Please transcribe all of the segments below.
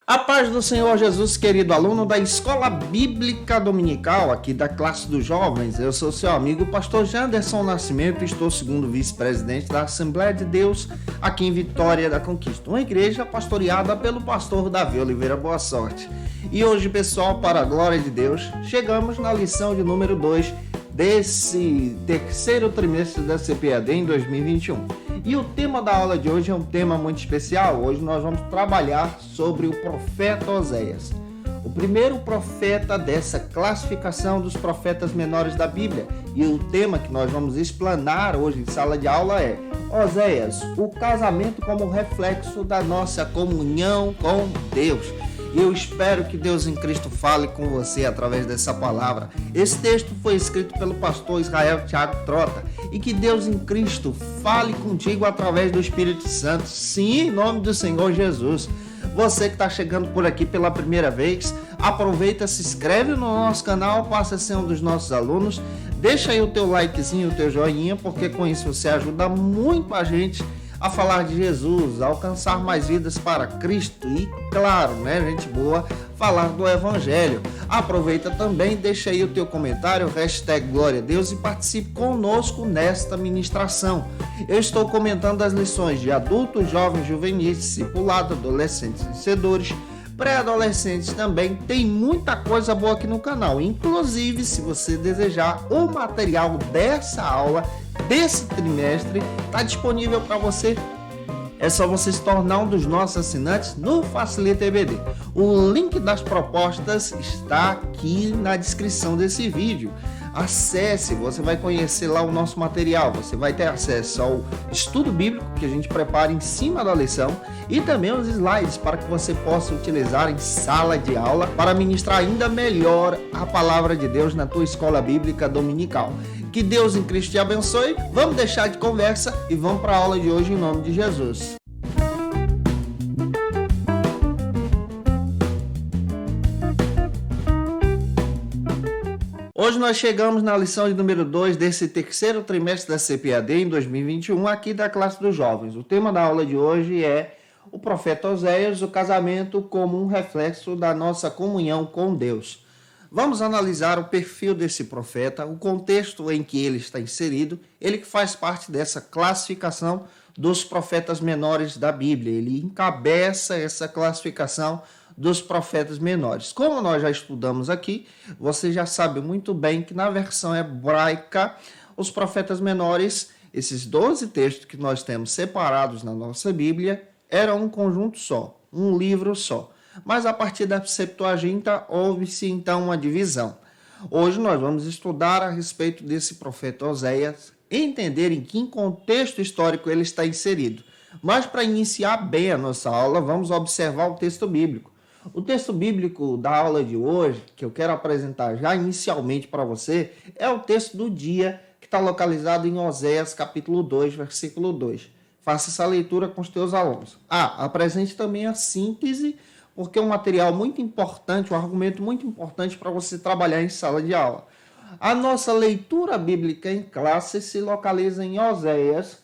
A paz do Senhor Jesus, querido aluno da Escola Bíblica Dominical, aqui da classe dos jovens. Eu sou seu amigo, pastor Janderson Nascimento, estou segundo vice-presidente da Assembleia de Deus, aqui em Vitória da Conquista, uma igreja pastoreada pelo pastor Davi Oliveira Boa Sorte. E hoje, pessoal, para a glória de Deus, chegamos na lição de número 2 desse terceiro trimestre da CPAD em 2021. E o tema da aula de hoje é um tema muito especial. Hoje nós vamos trabalhar sobre o profeta Oséias, o primeiro profeta dessa classificação dos profetas menores da Bíblia. E o tema que nós vamos explanar hoje em sala de aula é Oséias, o casamento como reflexo da nossa comunhão com Deus. E eu espero que Deus em Cristo fale com você através dessa palavra. Esse texto foi escrito pelo pastor Israel Thiago Trota. E que Deus em Cristo fale contigo através do Espírito Santo. Sim, em nome do Senhor Jesus. Você que está chegando por aqui pela primeira vez, aproveita, se inscreve no nosso canal, passa a ser um dos nossos alunos. Deixa aí o teu likezinho, o teu joinha, porque com isso você ajuda muito a gente a falar de Jesus, a alcançar mais vidas para Cristo e, claro, né, gente boa, falar do Evangelho. Aproveita também, deixa aí o teu comentário, hashtag Glória a Deus, e participe conosco nesta ministração. Eu estou comentando as lições de adultos, jovens, juvenis, discipulado, adolescentes, vencedores, pré-adolescentes também. Tem muita coisa boa aqui no canal, inclusive se você desejar o material dessa aula, desse trimestre, está disponível para você. É só você se tornar um dos nossos assinantes no Facilita EBD. O link das propostas está aqui na descrição desse vídeo. Acesse, você vai conhecer lá o nosso material, você vai ter acesso ao estudo bíblico que a gente prepara em cima da lição e também os slides para que você possa utilizar em sala de aula para ministrar ainda melhor a palavra de Deus na tua escola bíblica dominical. Que Deus em Cristo te abençoe. Vamos deixar de conversa e vamos para a aula de hoje em nome de Jesus. Hoje nós chegamos na lição de número 2 desse terceiro trimestre da CPAD em 2021, aqui da classe dos jovens. O tema da aula de hoje é o profeta Oséias, o casamento como um reflexo da nossa comunhão com Deus. Vamos analisar o perfil desse profeta, o contexto em que ele está inserido, ele que faz parte dessa classificação dos profetas menores da Bíblia. Ele encabeça essa classificação dos profetas menores. Como nós já estudamos aqui, você já sabe muito bem que na versão hebraica, os profetas menores, esses 12 textos que nós temos separados na nossa Bíblia, eram um conjunto só, um livro só. Mas a partir da Septuaginta houve-se então uma divisão. Hoje nós vamos estudar a respeito desse profeta Oséias, entender em que contexto histórico ele está inserido. Mas para iniciar bem a nossa aula, vamos observar o texto bíblico. O texto bíblico da aula de hoje, que eu quero apresentar já inicialmente para você, é o texto do dia que está localizado em Oséias capítulo 2, versículo 2. Faça essa leitura com os teus alunos. Apresente também a síntese, porque é um material muito importante, um argumento muito importante para você trabalhar em sala de aula. A nossa leitura bíblica em classe se localiza em Oséias,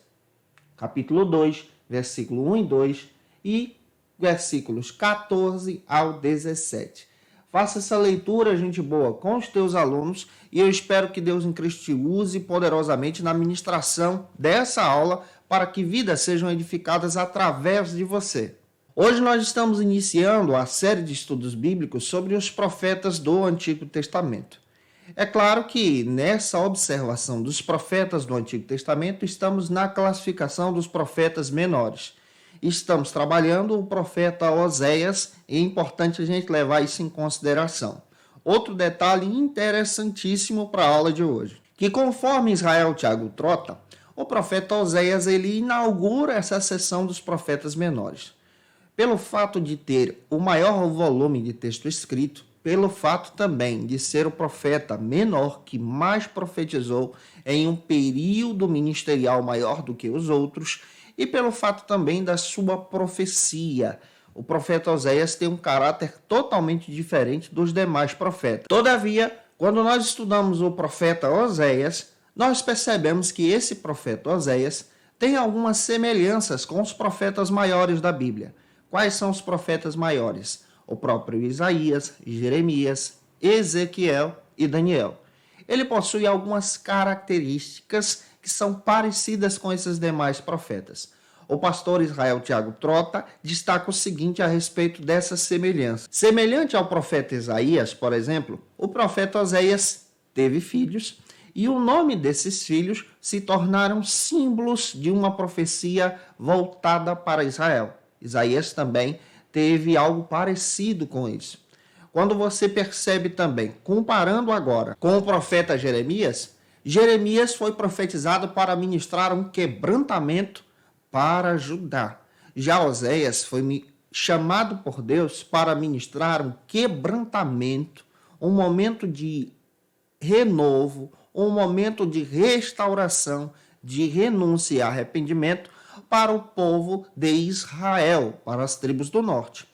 capítulo 2, versículo 1 e 2 e versículos 14 ao 17. Faça essa leitura, gente boa, com os teus alunos e eu espero que Deus em Cristo te use poderosamente na ministração dessa aula para que vidas sejam edificadas através de você. Hoje nós estamos iniciando a série de estudos bíblicos sobre os profetas do Antigo Testamento. É claro que nessa observação dos profetas do Antigo Testamento estamos na classificação dos profetas menores. Estamos trabalhando o profeta Oséias e é importante a gente levar isso em consideração. Outro detalhe interessantíssimo para a aula de hoje, que conforme Israel Thiago Trota, o profeta Oséias ele inaugura essa seção dos profetas menores. Pelo fato de ter o maior volume de texto escrito, pelo fato também de ser o profeta menor que mais profetizou em um período ministerial maior do que os outros, e pelo fato também da sua profecia. O profeta Oséias tem um caráter totalmente diferente dos demais profetas. Todavia, quando nós estudamos o profeta Oséias, nós percebemos que esse profeta Oséias tem algumas semelhanças com os profetas maiores da Bíblia. Quais são os profetas maiores? o próprio Isaías, Jeremias, Ezequiel e Daniel. Ele possui algumas características que são parecidas com esses demais profetas. O pastor Israel Tiago Trota destaca o seguinte a respeito dessa semelhança. Semelhante ao profeta Isaías, por exemplo, o profeta Oséias teve filhos e o nome desses filhos se tornaram símbolos de uma profecia voltada para Israel. Isaías também teve algo parecido com isso. Quando você percebe também, comparando agora com o profeta Jeremias, Jeremias foi profetizado para ministrar um quebrantamento para Judá. Já Oséias foi chamado por Deus para ministrar um quebrantamento, um momento de renovo, um momento de restauração, de renúncia e arrependimento para o povo de Israel, para as tribos do norte.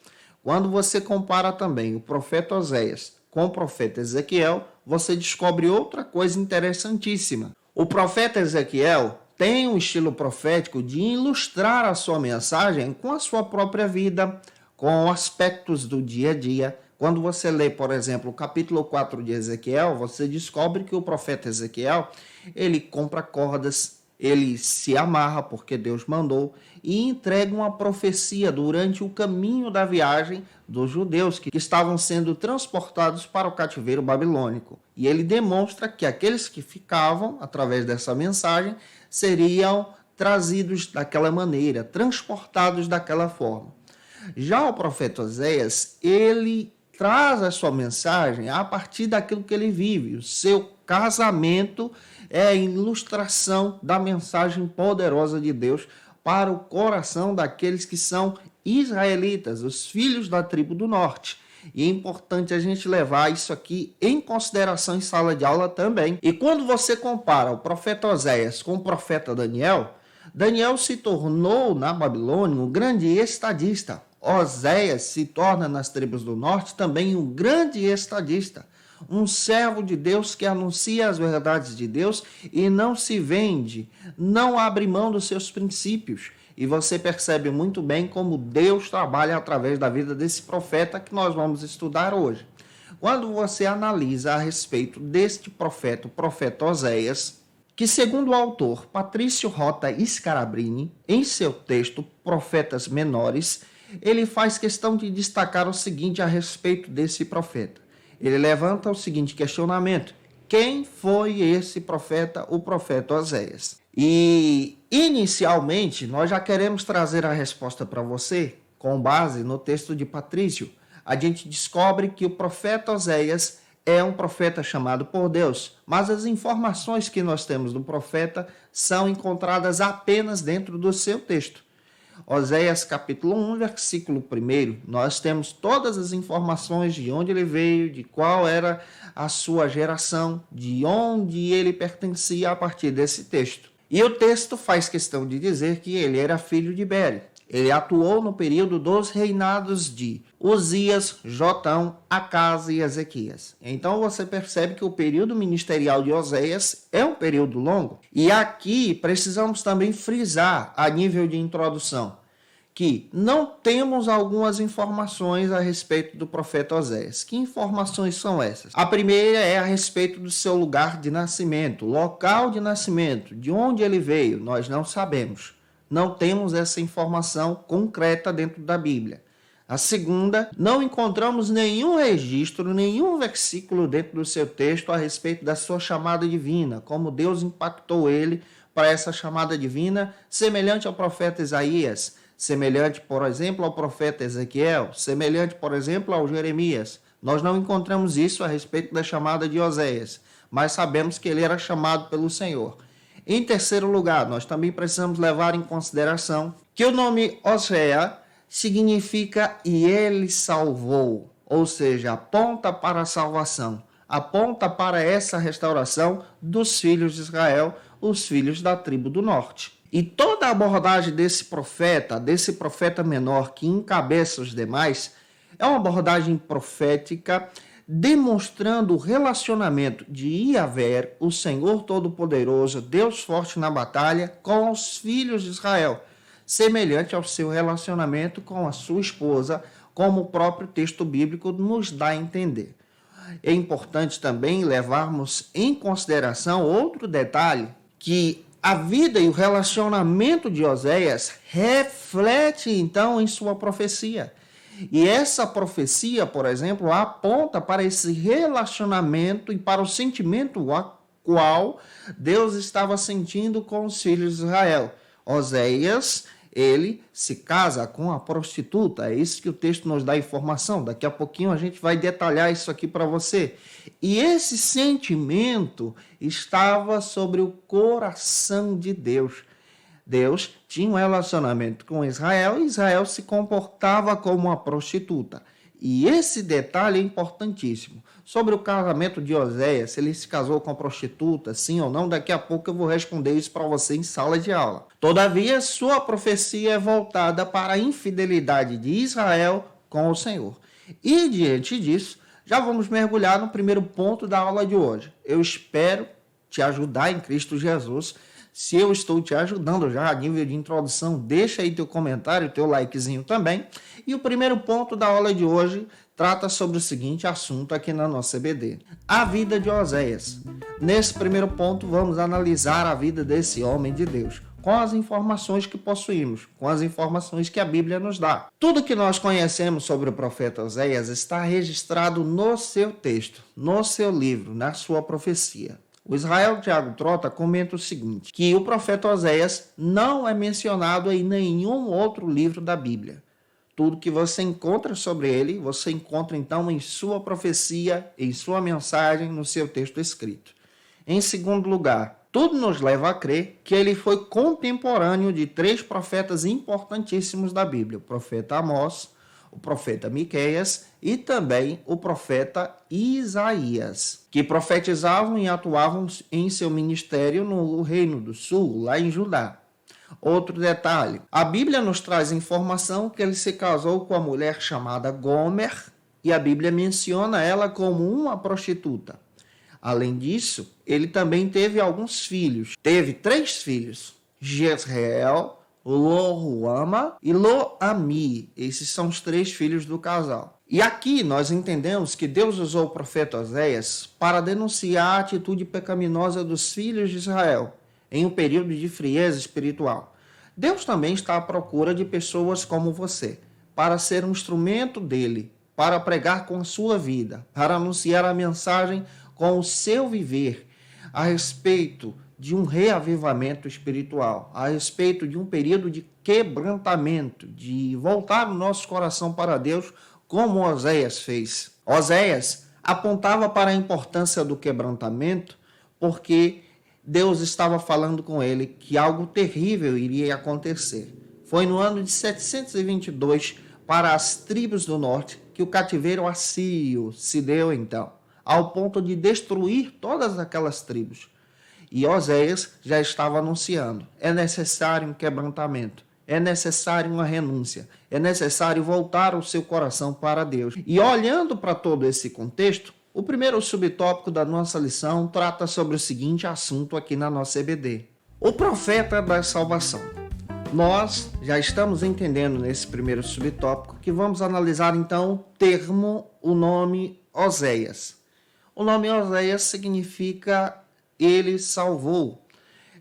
Quando você compara também o profeta Oséias com o profeta Ezequiel, você descobre outra coisa interessantíssima. O profeta Ezequiel tem um estilo profético de ilustrar a sua mensagem com a sua própria vida, com aspectos do dia a dia. Quando você lê, por exemplo, o capítulo 4 de Ezequiel, você descobre que o profeta Ezequiel, ele compra cordas, ele se amarra porque Deus mandou e entrega uma profecia durante o caminho da viagem dos judeus que estavam sendo transportados para o cativeiro babilônico. E ele demonstra que aqueles que ficavam, através dessa mensagem, seriam trazidos daquela maneira, transportados daquela forma. Já o profeta Oséias, ele traz a sua mensagem a partir daquilo que ele vive. O seu casamento é a ilustração da mensagem poderosa de Deus para o coração daqueles que são israelitas, os filhos da tribo do norte. E é importante a gente levar isso aqui em consideração em sala de aula também. E quando você compara o profeta Oséias com o profeta Daniel, Daniel se tornou na Babilônia um grande estadista. Oséias se torna nas tribos do norte também um grande estadista, um servo de Deus que anuncia as verdades de Deus e não se vende, não abre mão dos seus princípios. E você percebe muito bem como Deus trabalha através da vida desse profeta que nós vamos estudar hoje. Quando você analisa a respeito deste profeta, o profeta Oséias, que segundo o autor Patrício Rota Scarabrini, em seu texto Profetas Menores, ele faz questão de destacar o seguinte a respeito desse profeta. Ele levanta o seguinte questionamento: quem foi esse profeta, o profeta Oséias? E, inicialmente, nós já queremos trazer a resposta para você com base no texto de Patrício. A gente descobre que o profeta Oséias é um profeta chamado por Deus, mas as informações que nós temos do profeta são encontradas apenas dentro do seu texto. Oséias capítulo 1, versículo 1, nós temos todas as informações de onde ele veio, de qual era a sua geração, de onde ele pertencia a partir desse texto. E o texto faz questão de dizer que ele era filho de Beri. Ele atuou no período dos reinados de Uzias, Jotão, Acaz e Ezequias. Então você percebe que o período ministerial de Oséias é um período longo. E aqui precisamos também frisar, a nível de introdução, que não temos algumas informações a respeito do profeta Oséias. Que informações são essas? A primeira é a respeito do seu lugar de nascimento, local de nascimento, de onde ele veio, nós não sabemos. Não temos essa informação concreta dentro da Bíblia. A segunda, não encontramos nenhum registro, nenhum versículo dentro do seu texto a respeito da sua chamada divina, como Deus impactou ele para essa chamada divina, semelhante ao profeta Isaías, semelhante, por exemplo, ao profeta Ezequiel, semelhante, por exemplo, ao Jeremias. Nós não encontramos isso a respeito da chamada de Oséias, mas sabemos que ele era chamado pelo Senhor. Em terceiro lugar, nós também precisamos levar em consideração que o nome Osea significa e ele salvou, ou seja, aponta para a salvação, aponta para essa restauração dos filhos de Israel, os filhos da tribo do norte. E toda a abordagem desse profeta menor que encabeça os demais, é uma abordagem profética demonstrando o relacionamento de Yahvé, o Senhor Todo-Poderoso, Deus forte na batalha, com os filhos de Israel, semelhante ao seu relacionamento com a sua esposa, como o próprio texto bíblico nos dá a entender. É importante também levarmos em consideração outro detalhe, que a vida e o relacionamento de Oséias reflete então em sua profecia. E essa profecia, por exemplo, aponta para esse relacionamento e para o sentimento a qual Deus estava sentindo com os filhos de Israel. Oséias, ele se casa com a prostituta, é isso que o texto nos dá informação. Daqui a pouquinho a gente vai detalhar isso aqui para você. E esse sentimento estava sobre o coração de Deus. Deus tinha um relacionamento com Israel e Israel se comportava como uma prostituta. E esse detalhe é importantíssimo. Sobre o casamento de Oséias, se ele se casou com a prostituta, sim ou não, daqui a pouco eu vou responder isso para você em sala de aula. Todavia, sua profecia é voltada para a infidelidade de Israel com o Senhor. E diante disso, já vamos mergulhar no primeiro ponto da aula de hoje. Eu espero te ajudar em Cristo Jesus. Se eu estou te ajudando já a nível de introdução, deixa aí teu comentário, teu likezinho também. E o primeiro ponto da aula de hoje trata sobre o seguinte assunto aqui na nossa EBD: a vida de Oséias. Nesse primeiro ponto, vamos analisar a vida desse homem de Deus, com as informações que possuímos, com as informações que a Bíblia nos dá. Tudo que nós conhecemos sobre o profeta Oséias está registrado no seu texto, no seu livro, na sua profecia. O Israel Thiago Trota comenta o seguinte, que o profeta Oséias não é mencionado em nenhum outro livro da Bíblia. Tudo que você encontra sobre ele, você encontra então em sua profecia, em sua mensagem, no seu texto escrito. Em segundo lugar, tudo nos leva a crer que ele foi contemporâneo de 3 profetas importantíssimos da Bíblia: o profeta Amós, o profeta Miqueias e também o profeta Isaías, que profetizavam e atuavam em seu ministério no Reino do Sul, lá em Judá. Outro detalhe, a Bíblia nos traz informação que ele se casou com a mulher chamada Gomer, e a Bíblia menciona ela como uma prostituta. Além disso, ele também teve alguns filhos. Teve 3 filhos: Jezreel, Lo-Ruama e Lo-Ami. Esses são os 3 filhos do casal. E aqui nós entendemos que Deus usou o profeta Oséias para denunciar a atitude pecaminosa dos filhos de Israel em um período de frieza espiritual. Deus também está à procura de pessoas como você, para ser um instrumento dele, para pregar com a sua vida, para anunciar a mensagem com o seu viver a respeito de um reavivamento espiritual, a respeito de um período de quebrantamento, de voltar o nosso coração para Deus, como Oséias fez. Oséias apontava para a importância do quebrantamento, porque Deus estava falando com ele que algo terrível iria acontecer. Foi no ano de 722, para as tribos do norte, que o cativeiro assírio se deu então, ao ponto de destruir todas aquelas tribos. E Oséias já estava anunciando: é necessário um quebrantamento, é necessário uma renúncia, é necessário voltar o seu coração para Deus. E olhando para todo esse contexto, o primeiro subtópico da nossa lição trata sobre o seguinte assunto aqui na nossa EBD: o profeta da salvação. Nós já estamos entendendo nesse primeiro subtópico que vamos analisar então o nome Oséias. O nome Oséias significa ele salvou.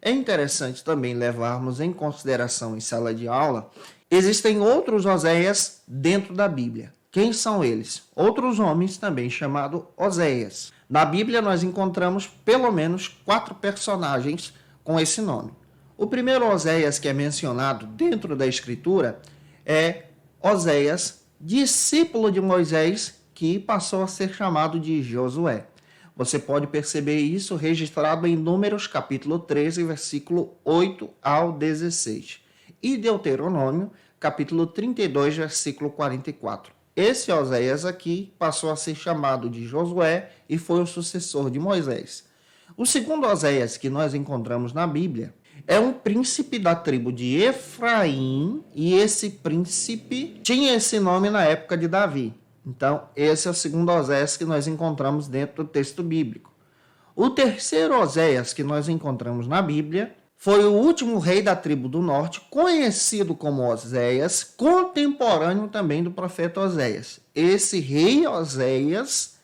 É interessante também levarmos em consideração em sala de aula, existem outros Oséias dentro da Bíblia. Quem são eles? Outros homens também chamados Oséias. Na Bíblia nós encontramos pelo menos 4 personagens com esse nome. O primeiro Oséias que é mencionado dentro da Escritura é Oséias, discípulo de Moisés, que passou a ser chamado de Josué. Você pode perceber isso registrado em Números capítulo 13, versículo 8 ao 16. E Deuteronômio capítulo 32, versículo 44. Esse Oséias aqui passou a ser chamado de Josué e foi o sucessor de Moisés. O segundo Oséias que nós encontramos na Bíblia é um príncipe da tribo de Efraim, e esse príncipe tinha esse nome na época de Davi. Então, esse é o segundo Oséias que nós encontramos dentro do texto bíblico. O terceiro Oséias que nós encontramos na Bíblia Foi o último rei da tribo do norte, conhecido como Oséias, contemporâneo também do profeta Oséias. Esse rei Oséias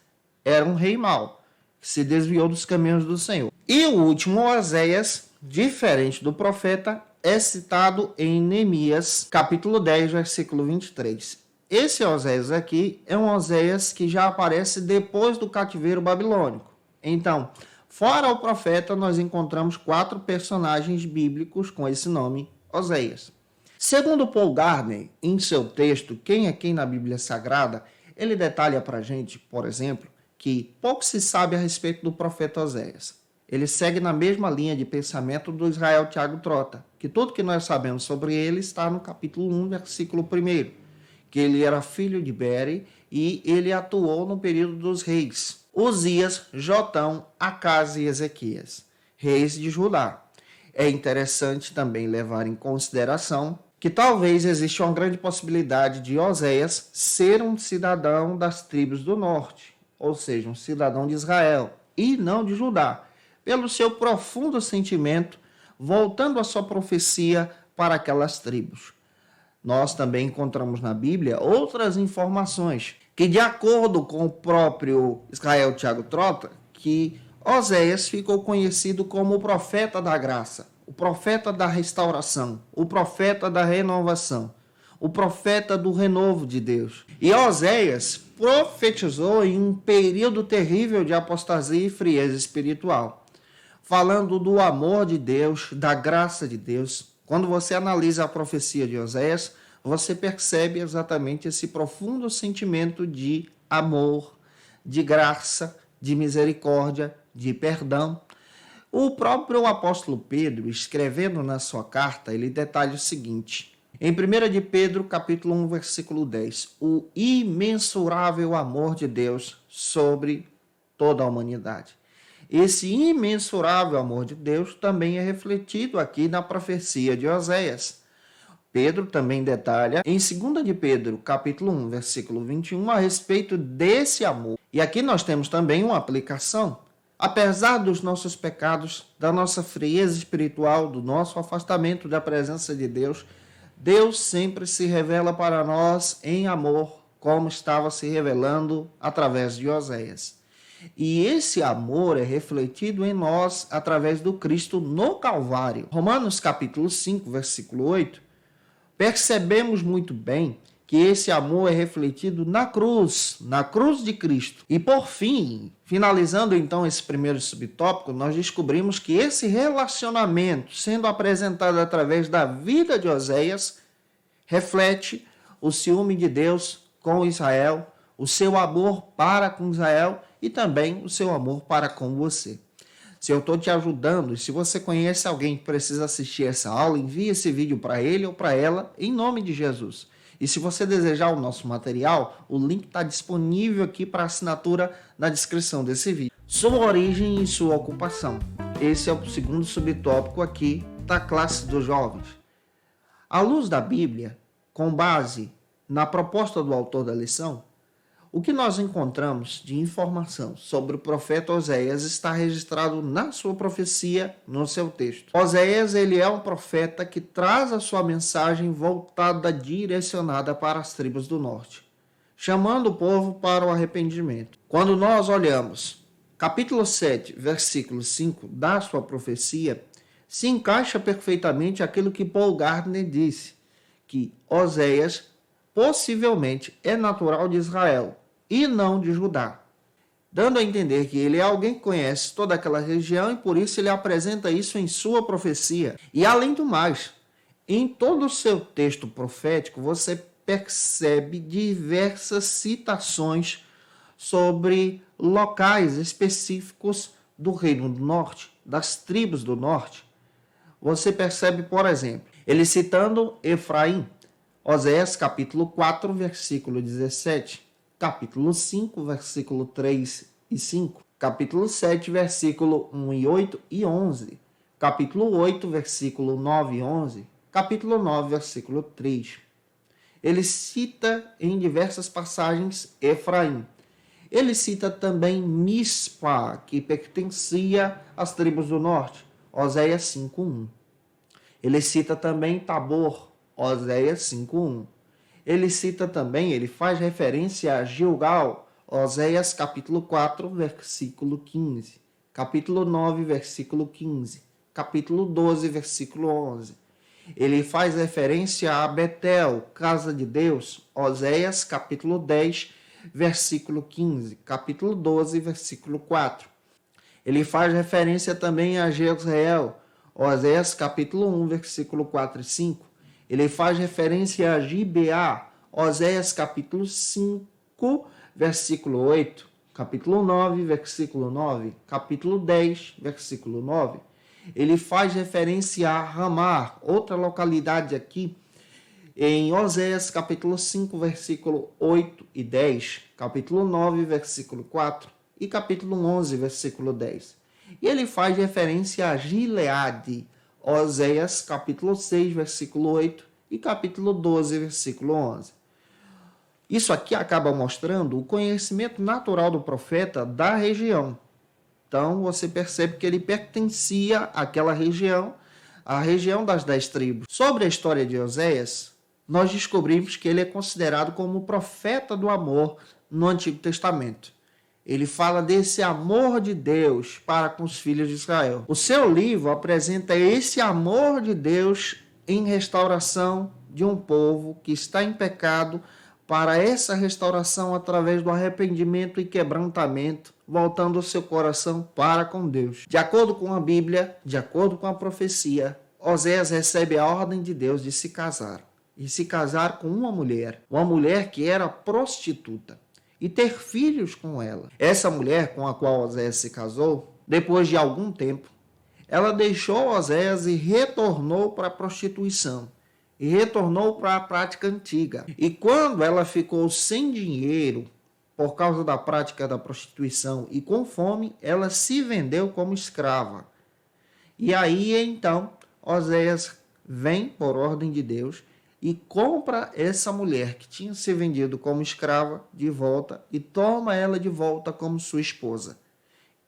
era um rei mau, que se desviou dos caminhos do Senhor. E o último Oséias, diferente do profeta, é citado em Neemias, capítulo 10, versículo 23. Esse Oséias aqui é um Oséias que já aparece depois do cativeiro babilônico. Então, fora o profeta, nós encontramos 4 personagens bíblicos com esse nome, Oséias. Segundo Paul Gardner, em seu texto Quem é Quem na Bíblia Sagrada, ele detalha para a gente, por exemplo, que pouco se sabe a respeito do profeta Oséias. Ele segue na mesma linha de pensamento do Israel Tiago Trota, que tudo que nós sabemos sobre ele está no capítulo 1, versículo 1, que ele era filho de Beri e ele atuou no período dos reis Uzias, Jotão, Acás e Ezequias, reis de Judá. É interessante também levar em consideração que talvez exista uma grande possibilidade de Oséias ser um cidadão das tribos do norte, ou seja, um cidadão de Israel e não de Judá, pelo seu profundo sentimento, voltando a sua profecia para aquelas tribos. Nós também encontramos na Bíblia outras informações que, de acordo com o próprio Israel Tiago Trota, que Oséias ficou conhecido como o profeta da graça, o profeta da restauração, o profeta da renovação, o profeta do renovo de Deus. E Oséias profetizou em um período terrível de apostasia e frieza espiritual, falando do amor de Deus, da graça de Deus. Quando você analisa a profecia de Oséias, você percebe exatamente esse profundo sentimento de amor, de graça, de misericórdia, de perdão. O próprio apóstolo Pedro, escrevendo na sua carta, ele detalha o seguinte: em 1 de Pedro, capítulo 1, versículo 10, o imensurável amor de Deus sobre toda a humanidade. Esse imensurável amor de Deus também é refletido aqui na profecia de Oséias. Pedro também detalha em 2 de Pedro, capítulo 1, versículo 21, a respeito desse amor. E aqui nós temos também uma aplicação. Apesar dos nossos pecados, da nossa frieza espiritual, do nosso afastamento da presença de Deus, Deus sempre se revela para nós em amor, como estava se revelando através de Oséias. E esse amor é refletido em nós através do Cristo no Calvário. Romanos capítulo 5, versículo 8, percebemos muito bem que esse amor é refletido na cruz de Cristo. E por fim, finalizando então esse primeiro subtópico, nós descobrimos que esse relacionamento, sendo apresentado através da vida de Oséias, reflete o ciúme de Deus com Israel, o seu amor para com Israel e também o seu amor para com você. Se eu estou te ajudando e se você conhece alguém que precisa assistir essa aula, envie esse vídeo para ele ou para ela em nome de Jesus. E se você desejar o nosso material, o link está disponível aqui para assinatura na descrição desse vídeo. Sua origem e sua ocupação. Esse é o segundo subtópico aqui da classe dos jovens. À luz da Bíblia, com base na proposta do autor da lição, o que nós encontramos de informação sobre o profeta Oséias está registrado na sua profecia, no seu texto. Oséias, ele é um profeta que traz a sua mensagem voltada, direcionada para as tribos do norte, chamando o povo para o arrependimento. Quando nós olhamos capítulo 7, versículo 5 da sua profecia, se encaixa perfeitamente aquilo que Paul Gardner disse, que Oséias possivelmente é natural de Israel e não de Judá, dando a entender que ele é alguém que conhece toda aquela região e por isso ele apresenta isso em sua profecia. E além do mais, em todo o seu texto profético, você percebe diversas citações sobre locais específicos do Reino do Norte, das tribos do Norte. Você percebe, por exemplo, ele citando Efraim, Oséias capítulo 4, versículo 17, capítulo 5, versículo 3 e 5, capítulo 7, versículo 1 e 8 e 11, capítulo 8, versículo 9 e 11, capítulo 9, versículo 3. Ele cita em diversas passagens Efraim. Ele cita também Mispa, que pertencia às tribos do norte, Oséias 5:1. Ele cita também Tabor, Oséias 5:1. Ele faz referência a Gilgal, Oséias capítulo 4, versículo 15, capítulo 9, versículo 15, capítulo 12, versículo 11. Ele faz referência a Betel, casa de Deus, Oséias capítulo 10, versículo 15, capítulo 12, versículo 4. Ele faz referência também a Jezreel, Oséias capítulo 1, versículo 4 e 5. Ele faz referência a Gibeá, Oséias capítulo 5, versículo 8, capítulo 9, versículo 9, capítulo 10, versículo 9. Ele faz referência a Ramá, outra localidade aqui, em Oséias capítulo 5, versículo 8 e 10, capítulo 9, versículo 4 e capítulo 11, versículo 10. E ele faz referência a Gileade, Oséias capítulo 6, versículo 8 e capítulo 12, versículo 11. Isso aqui acaba mostrando o conhecimento natural do profeta da região. Então, você percebe que ele pertencia àquela região, a região das 10 tribos. Sobre a história de Oséias, nós descobrimos que ele é considerado como o profeta do amor no Antigo Testamento. Ele fala desse amor de Deus para com os filhos de Israel. O seu livro apresenta esse amor de Deus em restauração de um povo que está em pecado, para essa restauração através do arrependimento e quebrantamento, voltando o seu coração para com Deus. De acordo com a Bíblia, de acordo com a profecia, Oséias recebe a ordem de Deus de se casar. E se casar com uma mulher que era prostituta, e ter filhos com ela. Essa mulher com a qual Oséias se casou, depois de algum tempo, ela deixou Oséias e retornou para a prostituição. E retornou para a prática antiga. E quando ela ficou sem dinheiro, por causa da prática da prostituição e com fome, ela se vendeu como escrava. E aí, então, Oséias vem, por ordem de Deus, e compra essa mulher que tinha se vendido como escrava de volta e toma ela de volta como sua esposa.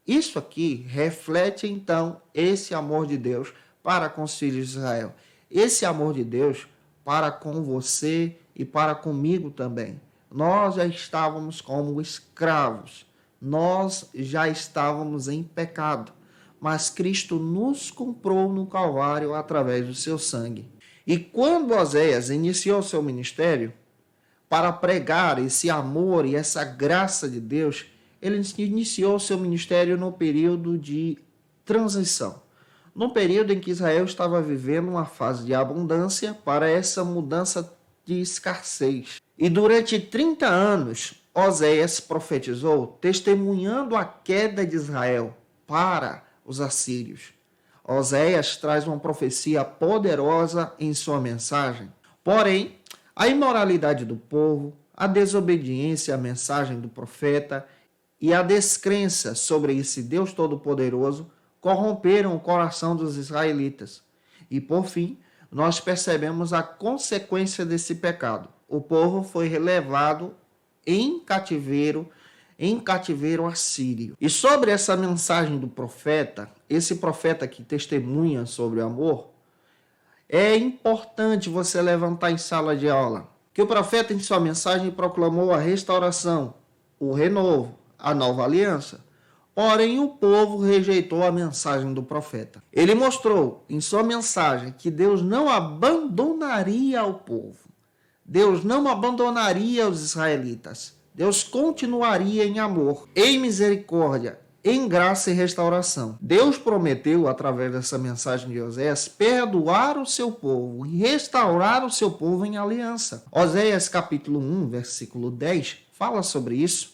Isso aqui reflete, então, esse amor de Deus para com os filhos de Israel. Esse amor de Deus para com você e para comigo também. Nós já estávamos como escravos, nós já estávamos em pecado, mas Cristo nos comprou no Calvário através do seu sangue. E quando Oséias iniciou seu ministério, para pregar esse amor e essa graça de Deus, ele iniciou seu ministério no período de transição. No período em que Israel estava vivendo uma fase de abundância para essa mudança de escassez. E durante 30 anos, Oséias profetizou, testemunhando a queda de Israel para os assírios. Oséias traz uma profecia poderosa em sua mensagem. Porém, a imoralidade do povo, a desobediência à mensagem do profeta e a descrença sobre esse Deus Todo-Poderoso corromperam o coração dos israelitas. E, por fim, nós percebemos a consequência desse pecado. O povo foi levado em cativeiro assírio. E sobre essa mensagem do profeta, esse profeta que testemunha sobre o amor, é importante você levantar em sala de aula que o profeta em sua mensagem proclamou a restauração, o renovo, a nova aliança. Porém, o povo rejeitou a mensagem do profeta. Ele mostrou em sua mensagem que Deus não abandonaria o povo. Deus não abandonaria os israelitas. Deus continuaria em amor, em misericórdia, em graça e restauração. Deus prometeu, através dessa mensagem de Oséias, perdoar o seu povo e restaurar o seu povo em aliança. Oséias capítulo 1, versículo 10, fala sobre isso.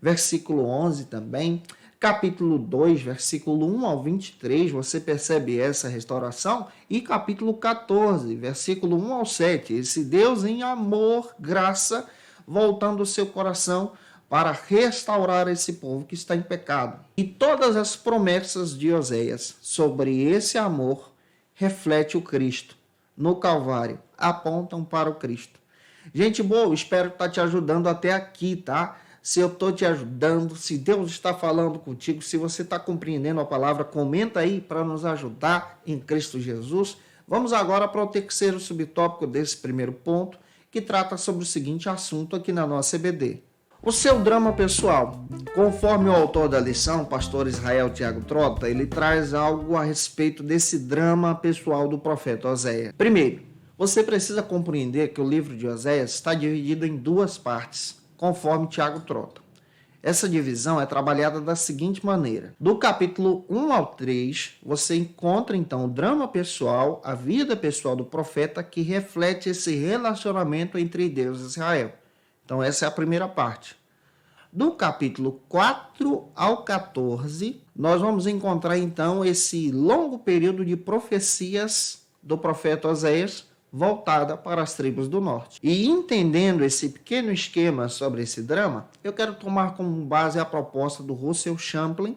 Versículo 11 também. Capítulo 2, versículo 1 ao 23, você percebe essa restauração. E capítulo 14, versículo 1 ao 7, esse Deus em amor, graça, voltando o seu coração para restaurar esse povo que está em pecado. E todas as promessas de Oséias sobre esse amor refletem o Cristo no Calvário, apontam para o Cristo. Gente boa, espero estar te ajudando até aqui, tá? Se eu estou te ajudando, se Deus está falando contigo, se você está compreendendo a palavra, comenta aí para nos ajudar em Cristo Jesus. Vamos agora para o terceiro subtópico desse primeiro ponto, que trata sobre o seguinte assunto aqui na nossa EBD. O seu drama pessoal. Conforme o autor da lição, pastor Israel Tiago Trota, ele traz algo a respeito desse drama pessoal do profeta Oséias. Primeiro, você precisa compreender que o livro de Oséias está dividido em duas partes, conforme Tiago Trota. Essa divisão é trabalhada da seguinte maneira. Do capítulo 1 ao 3, você encontra então o drama pessoal, a vida pessoal do profeta, que reflete esse relacionamento entre Deus e Israel. Então essa é a primeira parte. Do capítulo 4 ao 14, nós vamos encontrar então esse longo período de profecias do profeta Oséias, voltada para as tribos do norte. E entendendo esse pequeno esquema sobre esse drama, eu quero tomar como base a proposta do Russell Champlin,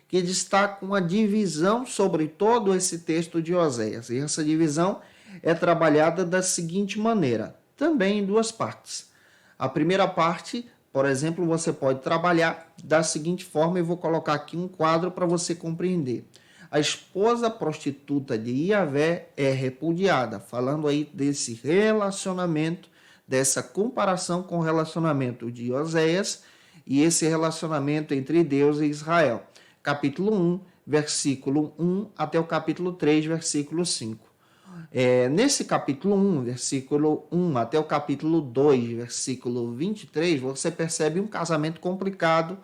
que destaca uma divisão sobre todo esse texto de Oséias. E essa divisão é trabalhada da seguinte maneira, também em duas partes. A primeira parte, por exemplo, você pode trabalhar da seguinte forma, eu vou colocar aqui um quadro para você compreender. A esposa prostituta de Iavé é repudiada, falando aí desse relacionamento, dessa comparação com o relacionamento de Oséias e esse relacionamento entre Deus e Israel. Capítulo 1, versículo 1 até o capítulo 3, versículo 5. Nesse capítulo 1, versículo 1 até o capítulo 2, versículo 23, você percebe um casamento complicado.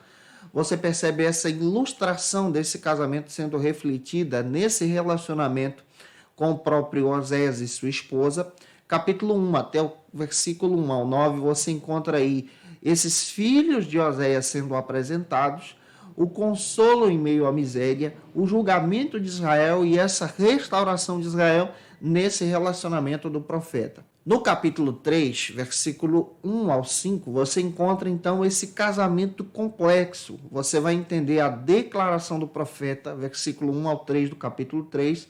Você percebe essa ilustração desse casamento sendo refletida nesse relacionamento com o próprio Oséias e sua esposa. Capítulo 1 até o versículo 1 ao 9, você encontra aí esses filhos de Oséias sendo apresentados, o consolo em meio à miséria, o julgamento de Israel e essa restauração de Israel nesse relacionamento do profeta. No capítulo 3, versículo 1 ao 5, você encontra então esse casamento complexo. Você vai entender a declaração do profeta, versículo 1 ao 3 do capítulo 3,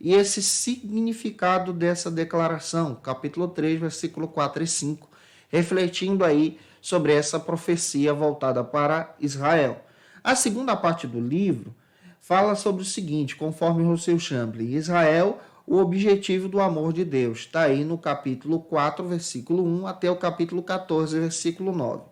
e esse significado dessa declaração, capítulo 3, versículo 4 e 5, refletindo aí sobre essa profecia voltada para Israel. A segunda parte do livro fala sobre o seguinte, conforme Russell Champlin, Israel, o objetivo do amor de Deus. Está aí no capítulo 4, versículo 1, até o capítulo 14, versículo 9.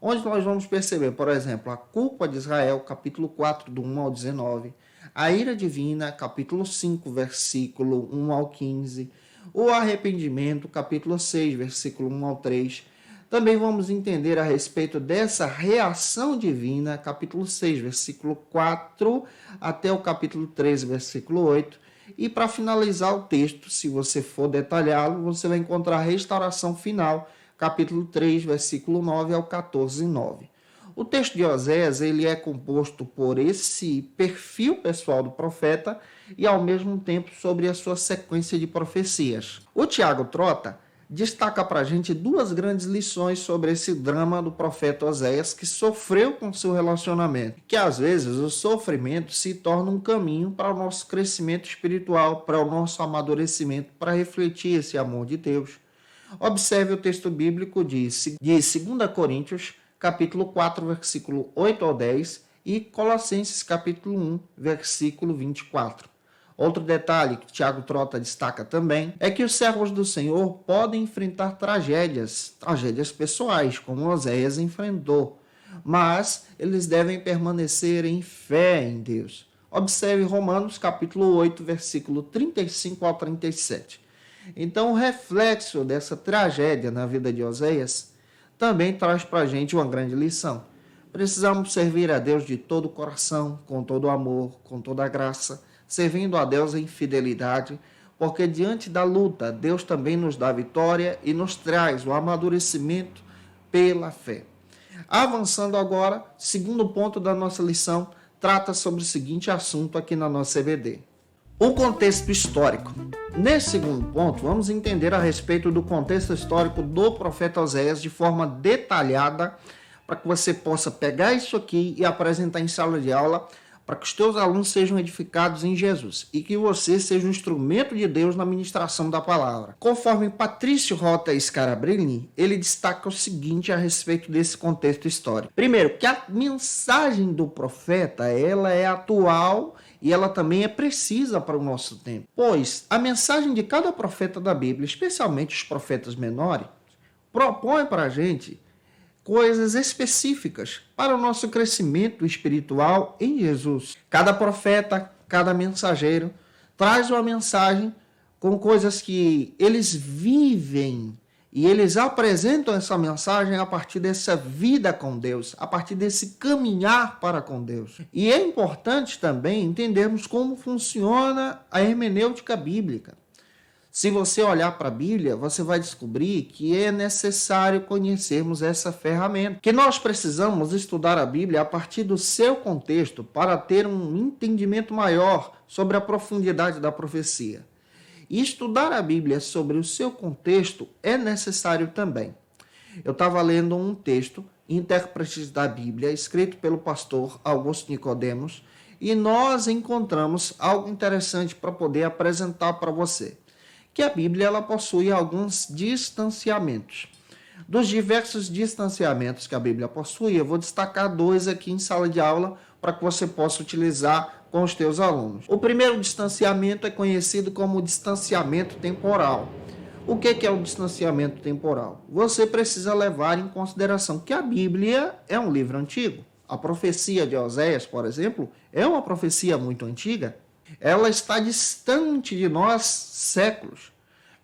Onde nós vamos perceber, por exemplo, a culpa de Israel, capítulo 4, do 1 ao 19. A ira divina, capítulo 5, versículo 1 ao 15. O arrependimento, capítulo 6, versículo 1 ao 3. Também vamos entender a respeito dessa reação divina, capítulo 6, versículo 4, até o capítulo 13, versículo 8. E para finalizar o texto, se você for detalhá-lo, você vai encontrar a restauração final, capítulo 3, versículo 9 ao 14, 9. O texto de Oséias ele é composto por esse perfil pessoal do profeta e, ao mesmo tempo, sobre a sua sequência de profecias. O Tiago Trota destaca para a gente duas grandes lições sobre esse drama do profeta Oséias que sofreu com seu relacionamento. Que às vezes o sofrimento se torna um caminho para o nosso crescimento espiritual, para o nosso amadurecimento, para refletir esse amor de Deus. Observe o texto bíblico de 2 Coríntios, capítulo 4, versículo 8 ao 10 e Colossenses, capítulo 1, versículo 24. Outro detalhe que Tiago Trota destaca também é que os servos do Senhor podem enfrentar tragédias pessoais, como Oséias enfrentou, mas eles devem permanecer em fé em Deus. Observe Romanos capítulo 8, versículo 35 ao 37. Então, o reflexo dessa tragédia na vida de Oséias também traz para a gente uma grande lição. Precisamos servir a Deus de todo o coração, com todo o amor, com toda a graça, servindo a Deus em fidelidade, porque diante da luta, Deus também nos dá vitória e nos traz o amadurecimento pela fé. Avançando agora, segundo ponto da nossa lição, trata sobre o seguinte assunto aqui na nossa EBD. O contexto histórico. Nesse segundo ponto, vamos entender a respeito do contexto histórico do profeta Oséias de forma detalhada, para que você possa pegar isso aqui e apresentar em sala de aula, para que os teus alunos sejam edificados em Jesus e que você seja um instrumento de Deus na ministração da palavra. Conforme Patrício Rota Scarabrini, ele destaca o seguinte a respeito desse contexto histórico. Primeiro, que a mensagem do profeta, ela é atual e ela também é precisa para o nosso tempo. Pois a mensagem de cada profeta da Bíblia, especialmente os profetas menores, propõe para a gente coisas específicas para o nosso crescimento espiritual em Jesus. Cada profeta, cada mensageiro traz uma mensagem com coisas que eles vivem e eles apresentam essa mensagem a partir dessa vida com Deus, a partir desse caminhar para com Deus. E é importante também entendermos como funciona a hermenêutica bíblica. Se você olhar para a Bíblia, você vai descobrir que é necessário conhecermos essa ferramenta. Que nós precisamos estudar a Bíblia a partir do seu contexto para ter um entendimento maior sobre a profundidade da profecia. E estudar a Bíblia sobre o seu contexto é necessário também. Eu estava lendo um texto, Intérpretes da Bíblia, escrito pelo pastor Augusto Nicodemos, e nós encontramos algo interessante para poder apresentar para você. Que a Bíblia ela possui alguns distanciamentos. Dos diversos distanciamentos que a Bíblia possui, eu vou destacar 2 aqui em sala de aula para que você possa utilizar com os teus alunos. O primeiro distanciamento é conhecido como distanciamento temporal. O que é o distanciamento temporal? Você precisa levar em consideração que a Bíblia é um livro antigo. A profecia de Oséias, por exemplo, é uma profecia muito antiga. Ela está distante de nós séculos.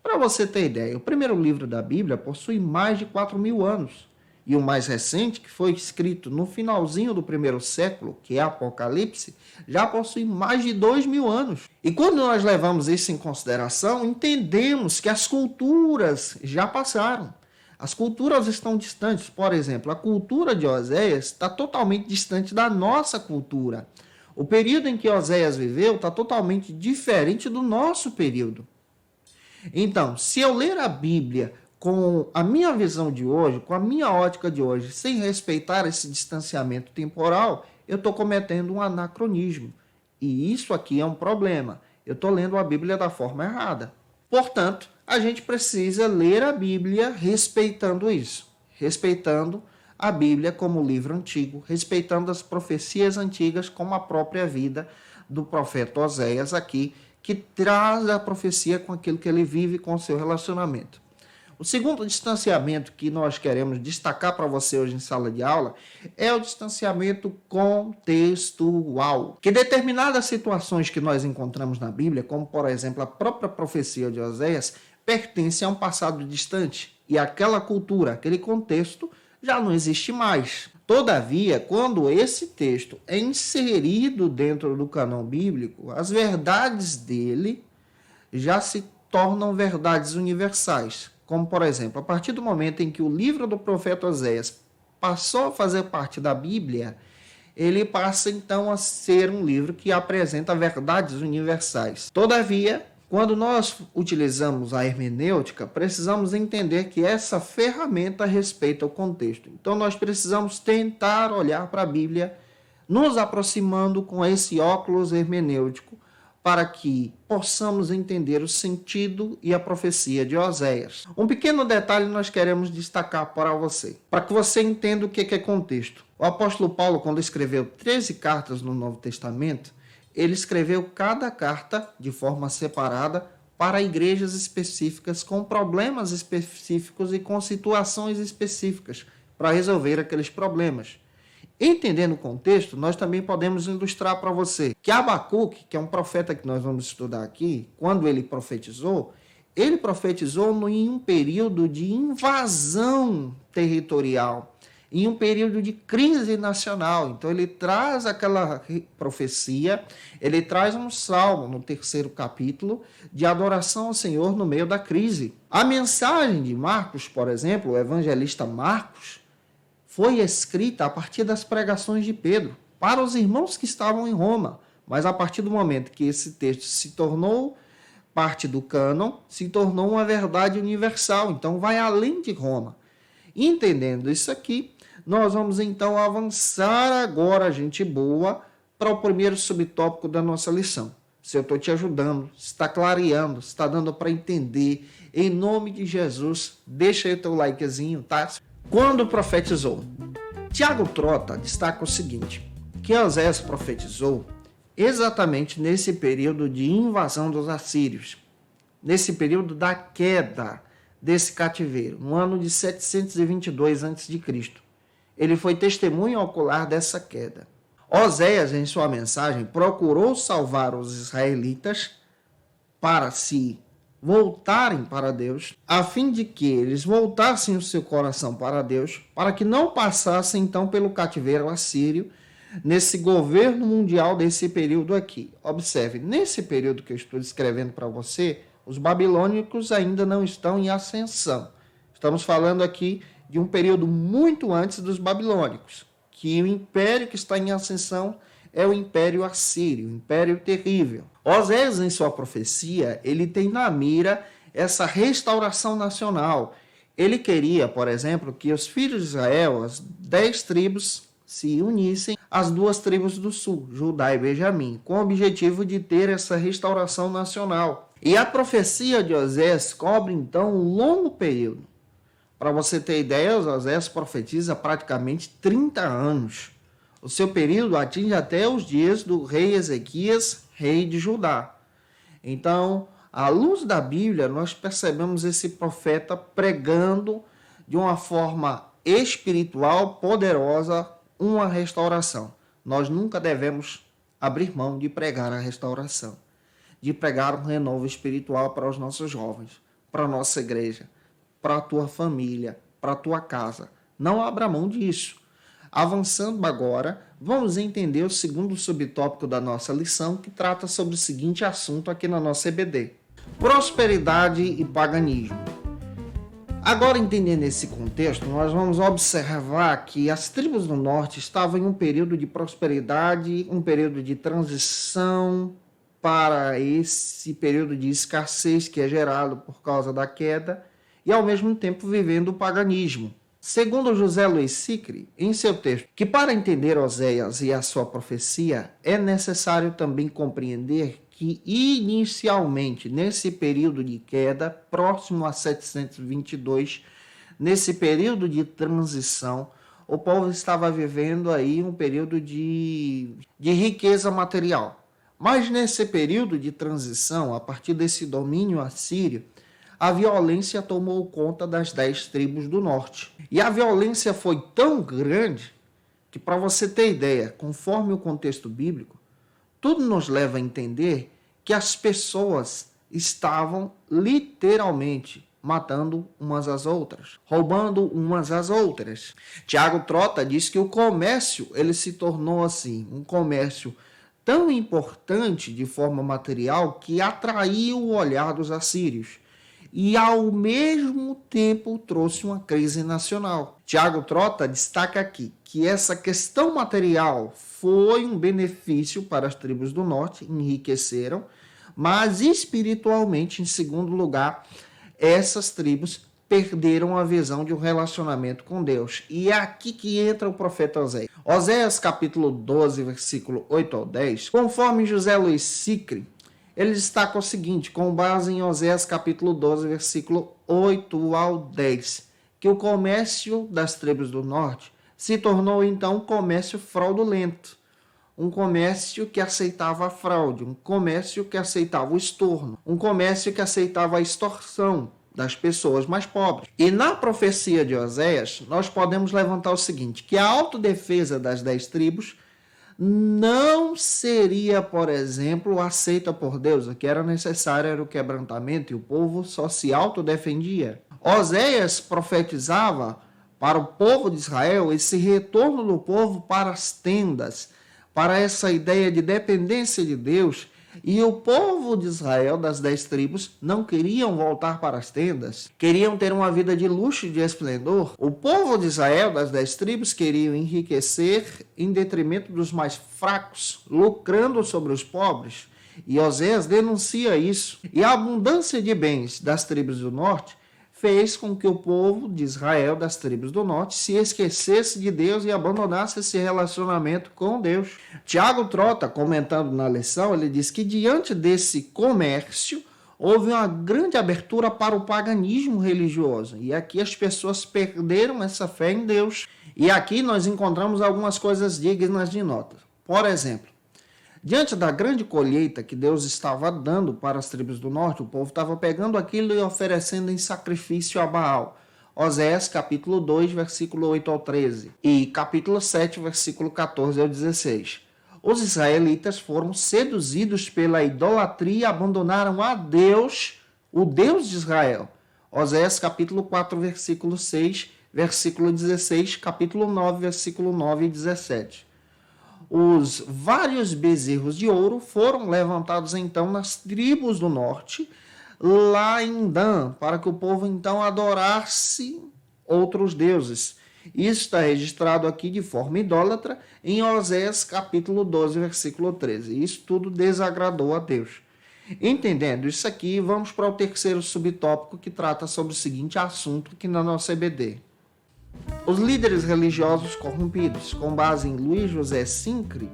Para você ter ideia, o primeiro livro da Bíblia possui mais de 4.000 anos. E o mais recente, que foi escrito no finalzinho do primeiro século, que é Apocalipse, já possui mais de 2.000 anos. E quando nós levamos isso em consideração, entendemos que as culturas já passaram. As culturas estão distantes. Por exemplo, a cultura de Oséias está totalmente distante da nossa cultura. O período em que Oséias viveu está totalmente diferente do nosso período. Então, se eu ler a Bíblia com a minha visão de hoje, com a minha ótica de hoje, sem respeitar esse distanciamento temporal, eu estou cometendo um anacronismo. E isso aqui é um problema. Eu estou lendo a Bíblia da forma errada. Portanto, a gente precisa ler a Bíblia respeitando isso, respeitando a Bíblia como livro antigo, respeitando as profecias antigas como a própria vida do profeta Oséias aqui, que traz a profecia com aquilo que ele vive com o seu relacionamento. O segundo distanciamento que nós queremos destacar para você hoje em sala de aula é o distanciamento contextual. Que determinadas situações que nós encontramos na Bíblia, como por exemplo a própria profecia de Oséias, pertencem a um passado distante e aquela cultura, aquele contexto já não existe mais. Todavia, quando esse texto é inserido dentro do cânon bíblico, as verdades dele já se tornam verdades universais. Como, por exemplo, a partir do momento em que o livro do profeta Oséias passou a fazer parte da Bíblia, ele passa então a ser um livro que apresenta verdades universais. Todavia, quando nós utilizamos a hermenêutica, precisamos entender que essa ferramenta respeita o contexto. Então, nós precisamos tentar olhar para a Bíblia, nos aproximando com esse óculos hermenêutico, para que possamos entender o sentido e a profecia de Oséias. Um pequeno detalhe nós queremos destacar para você, para que você entenda o que é contexto. O apóstolo Paulo, quando escreveu 13 cartas no Novo Testamento, ele escreveu cada carta de forma separada para igrejas específicas, com problemas específicos e com situações específicas para resolver aqueles problemas. Entendendo o contexto, nós também podemos ilustrar para você que Abacuque, que é um profeta que nós vamos estudar aqui, quando ele profetizou em um período de invasão territorial, em um período de crise nacional. Então ele traz aquela profecia, ele traz um salmo no 3º capítulo de adoração ao Senhor no meio da crise. A mensagem de Marcos, por exemplo, o evangelista Marcos, foi escrita a partir das pregações de Pedro para os irmãos que estavam em Roma. Mas a partir do momento que esse texto se tornou parte do cânon, se tornou uma verdade universal. Então vai além de Roma. Entendendo isso aqui, nós vamos então avançar agora, gente boa, para o primeiro subtópico da nossa lição. Se eu estou te ajudando, se está clareando, se está dando para entender, em nome de Jesus, deixa aí o teu likezinho, tá? Quando profetizou? Tiago Trota destaca o seguinte, que Oséias profetizou exatamente nesse período de invasão dos assírios, nesse período da queda desse cativeiro, no ano de 722 a.C. Ele foi testemunho ocular dessa queda. Oséias, em sua mensagem, procurou salvar os israelitas para se voltarem para Deus, a fim de que eles voltassem o seu coração para Deus, para que não passassem então pelo cativeiro assírio, nesse governo mundial desse período aqui. Observe, nesse período que eu estou descrevendo para você, os babilônicos ainda não estão em ascensão. Estamos falando aqui de um período muito antes dos babilônicos, que o império que está em ascensão é o Império Assírio, o Império Terrível. Oséias, em sua profecia, ele tem na mira essa restauração nacional. Ele queria, por exemplo, que os filhos de Israel, as 10 tribos, se unissem às 2 tribos do sul, Judá e Benjamim, com o objetivo de ter essa restauração nacional. E a profecia de Oséias cobre, então, um longo período. Para você ter ideia, Oséias profetiza praticamente 30 anos. O seu período atinge até os dias do rei Ezequias, rei de Judá. Então, à luz da Bíblia, nós percebemos esse profeta pregando de uma forma espiritual, poderosa, uma restauração. Nós nunca devemos abrir mão de pregar a restauração, de pregar um renovo espiritual para os nossos jovens, para a nossa igreja, para a tua família, para a tua casa. Não abra mão disso. Avançando agora, vamos entender o segundo subtópico da nossa lição, que trata sobre o seguinte assunto aqui na nossa EBD: prosperidade e paganismo. Agora, entendendo esse contexto, nós vamos observar que as tribos do norte estavam em um período de prosperidade, um período de transição para esse período de escassez que é gerado por causa da queda, e ao mesmo tempo vivendo o paganismo. Segundo José Luiz Sicre, em seu texto, que para entender Oséias e a sua profecia, é necessário também compreender que inicialmente, nesse período de queda, próximo a 722, nesse período de transição, o povo estava vivendo aí um período de riqueza material. Mas nesse período de transição, a partir desse domínio assírio, a violência tomou conta das 10 tribos do norte. E a violência foi tão grande que, para você ter ideia, conforme o contexto bíblico, tudo nos leva a entender que as pessoas estavam literalmente matando umas às outras, roubando umas às outras. Tiago Trota diz que o comércio ele se tornou assim, um comércio tão importante de forma material que atraiu o olhar dos assírios. E, ao mesmo tempo, trouxe uma crise nacional. Tiago Trota destaca aqui que essa questão material foi um benefício para as tribos do norte, enriqueceram, mas espiritualmente, em segundo lugar, essas tribos perderam a visão de um relacionamento com Deus. E é aqui que entra o profeta Oséias. Oséias capítulo 12, versículo 8 ao 10, conforme José Luiz Sicre, ele destaca o seguinte, com base em Oséias capítulo 12, versículo 8 ao 10, que o comércio das tribos do norte se tornou então um comércio fraudulento, um comércio que aceitava a fraude, um comércio que aceitava o estorno, um comércio que aceitava a extorsão das pessoas mais pobres. E na profecia de Oséias, nós podemos levantar o seguinte, que a autodefesa das 10 tribos não seria, por exemplo, aceita por Deus. O que era necessário era o quebrantamento e o povo só se autodefendia. Oséias profetizava para o povo de Israel esse retorno do povo para as tendas, para essa ideia de dependência de Deus. E o povo de Israel, das 10 tribos, não queriam voltar para as tendas, queriam ter uma vida de luxo e de esplendor. O povo de Israel, das 10 tribos, queriam enriquecer em detrimento dos mais fracos, lucrando sobre os pobres. E Oséias denuncia isso. E a abundância de bens das tribos do norte fez com que o povo de Israel, das tribos do norte, se esquecesse de Deus e abandonasse esse relacionamento com Deus. Tiago Trota, comentando na lição, ele diz que diante desse comércio, houve uma grande abertura para o paganismo religioso. E aqui as pessoas perderam essa fé em Deus. E aqui nós encontramos algumas coisas dignas de nota. Por exemplo, diante da grande colheita que Deus estava dando para as tribos do norte, o povo estava pegando aquilo e oferecendo em sacrifício a Baal. Oséias capítulo 2, versículo 8 ao 13 e capítulo 7, versículo 14 ao 16. Os israelitas foram seduzidos pela idolatria e abandonaram a Deus, o Deus de Israel. Oséias capítulo 4, versículo 6, versículo 16, capítulo 9, versículo 9 e 17. Os vários bezerros de ouro foram levantados então nas tribos do norte, lá em Dan, para que o povo então adorasse outros deuses. Isso está registrado aqui de forma idólatra em Oséias capítulo 12, versículo 13. Isso tudo desagradou a Deus. Entendendo isso aqui, vamos para o terceiro subtópico que trata sobre o seguinte assunto aqui na nossa EBD. Os líderes religiosos corrompidos. Com base em Luiz José Sincre,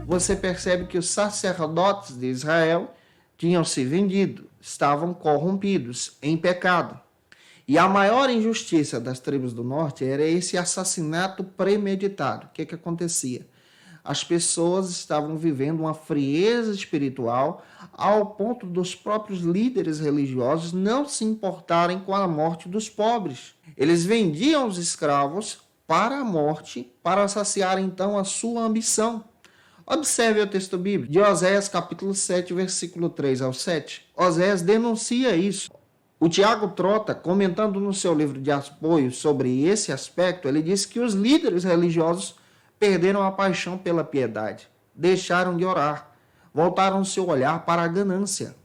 você percebe que os sacerdotes de Israel tinham se vendido, estavam corrompidos, em pecado. E a maior injustiça das tribos do norte era esse assassinato premeditado. O que acontecia? As pessoas estavam vivendo uma frieza espiritual ao ponto dos próprios líderes religiosos não se importarem com a morte dos pobres. Eles vendiam os escravos para a morte, para saciar então a sua ambição. Observe o texto bíblico de Oséias capítulo 7, versículo 3 ao 7. Oséias denuncia isso. O Tiago Trota, comentando no seu livro de apoio sobre esse aspecto, ele diz que os líderes religiosos perderam a paixão pela piedade, deixaram de orar, voltaram seu olhar para a ganância.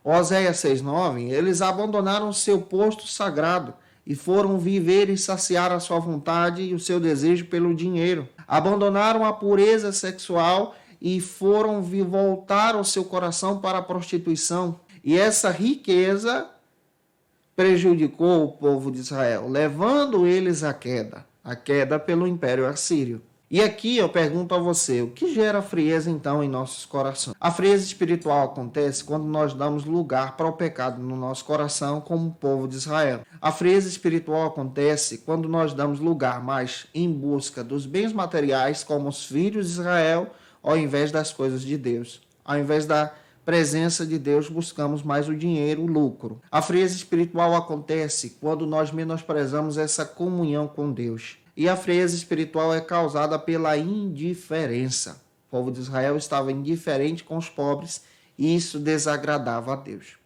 Oséias 6,9, eles abandonaram seu posto sagrado e foram viver e saciar a sua vontade e o seu desejo pelo dinheiro. Abandonaram a pureza sexual e foram voltar o seu coração para a prostituição. E essa riqueza prejudicou o povo de Israel, levando eles à queda pelo Império Assírio. E aqui eu pergunto a você, o que gera frieza então em nossos corações? A frieza espiritual acontece quando nós damos lugar para o pecado no nosso coração como o povo de Israel. A frieza espiritual acontece quando nós damos lugar mais em busca dos bens materiais como os filhos de Israel, ao invés das coisas de Deus. Ao invés da presença de Deus, buscamos mais o dinheiro, o lucro. A frieza espiritual acontece quando nós menosprezamos essa comunhão com Deus. E a frieza espiritual é causada pela indiferença. O povo de Israel estava indiferente com os pobres e isso desagradava a Deus.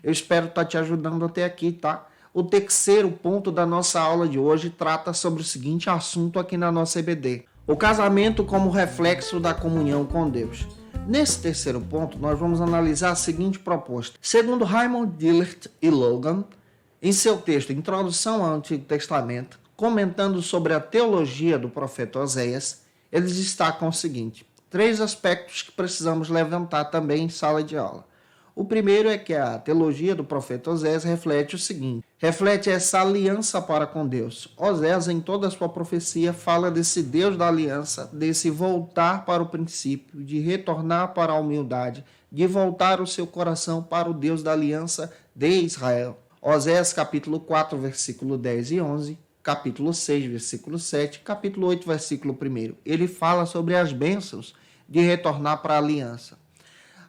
Eu espero estar te ajudando até aqui, tá? O terceiro ponto da nossa aula de hoje trata sobre o seguinte assunto aqui na nossa EBD. O casamento como reflexo da comunhão com Deus. Nesse terceiro ponto, nós vamos analisar a seguinte proposta. Segundo Raymond Dillard e Logan, em seu texto Introdução ao Antigo Testamento, comentando sobre a teologia do profeta Oséias, eles destacam o seguinte: 3 aspectos que precisamos levantar também em sala de aula. O primeiro é que a teologia do profeta Oséias reflete o seguinte: reflete essa aliança para com Deus. Oséias, em toda a sua profecia, fala desse Deus da aliança, desse voltar para o princípio, de retornar para a humildade, de voltar o seu coração para o Deus da aliança de Israel. Oséias capítulo 4, versículo 10 e 11, capítulo 6, versículo 7, capítulo 8, versículo 1. Ele fala sobre as bênçãos de retornar para a aliança.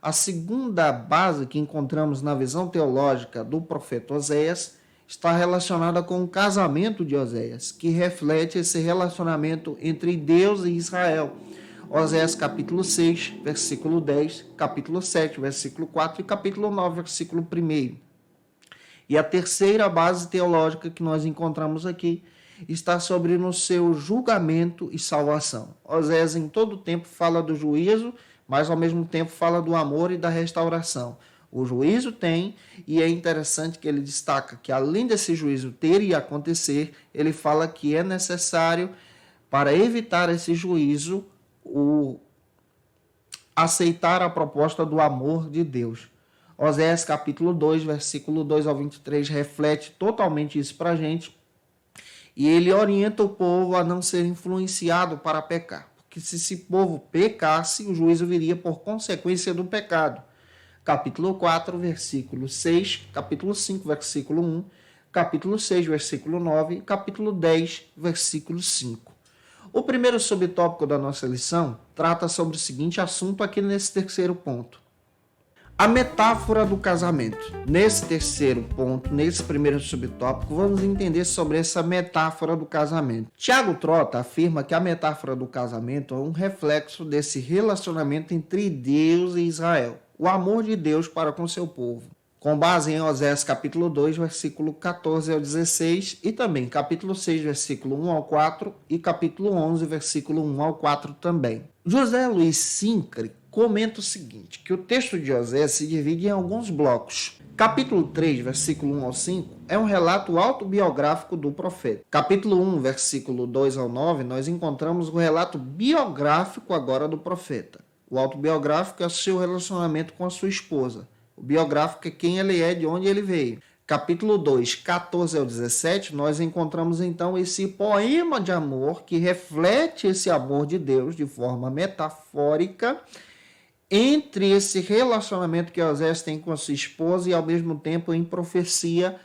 A segunda base que encontramos na visão teológica do profeta Oséias está relacionada com o casamento de Oséias, que reflete esse relacionamento entre Deus e Israel. Oséias capítulo 6, versículo 10, capítulo 7, versículo 4 e capítulo 9, versículo 1. E a terceira base teológica que nós encontramos aqui está sobre no seu julgamento e salvação. Oséias em todo o tempo fala do juízo, mas ao mesmo tempo fala do amor e da restauração. O juízo tem, e é interessante que ele destaca que além desse juízo ter e acontecer, ele fala que é necessário, para evitar esse juízo, aceitar a proposta do amor de Deus. Oséias capítulo 2, versículo 2 ao 23, reflete totalmente isso para a gente. E ele orienta o povo a não ser influenciado para pecar. Porque se esse povo pecasse, o juízo viria por consequência do pecado. Capítulo 4, versículo 6, capítulo 5, versículo 1, capítulo 6, versículo 9 e capítulo 10, versículo 5. O primeiro subtópico da nossa lição trata sobre o seguinte assunto aqui nesse terceiro ponto. A metáfora do casamento. Nesse terceiro ponto, nesse primeiro subtópico, vamos entender sobre essa metáfora do casamento. Tiago Trota afirma que a metáfora do casamento é um reflexo desse relacionamento entre Deus e Israel, o amor de Deus para com seu povo, com base em Oséias capítulo 2, versículo 14 ao 16 e também capítulo 6, versículo 1 ao 4 e capítulo 11, versículo 1 ao 4 também. José Luiz Sincre comenta o seguinte, que o texto de Oséias se divide em alguns blocos. Capítulo 3, versículo 1 ao 5, é um relato autobiográfico do profeta. Capítulo 1, versículo 2 ao 9, nós encontramos o relato biográfico agora do profeta. O autobiográfico é o seu relacionamento com a sua esposa. O biográfico é quem ele é, de onde ele veio. Capítulo 2, 14 ao 17, nós encontramos então esse poema de amor que reflete esse amor de Deus de forma metafórica entre esse relacionamento que Oséias tem com a sua esposa e ao mesmo tempo em profecia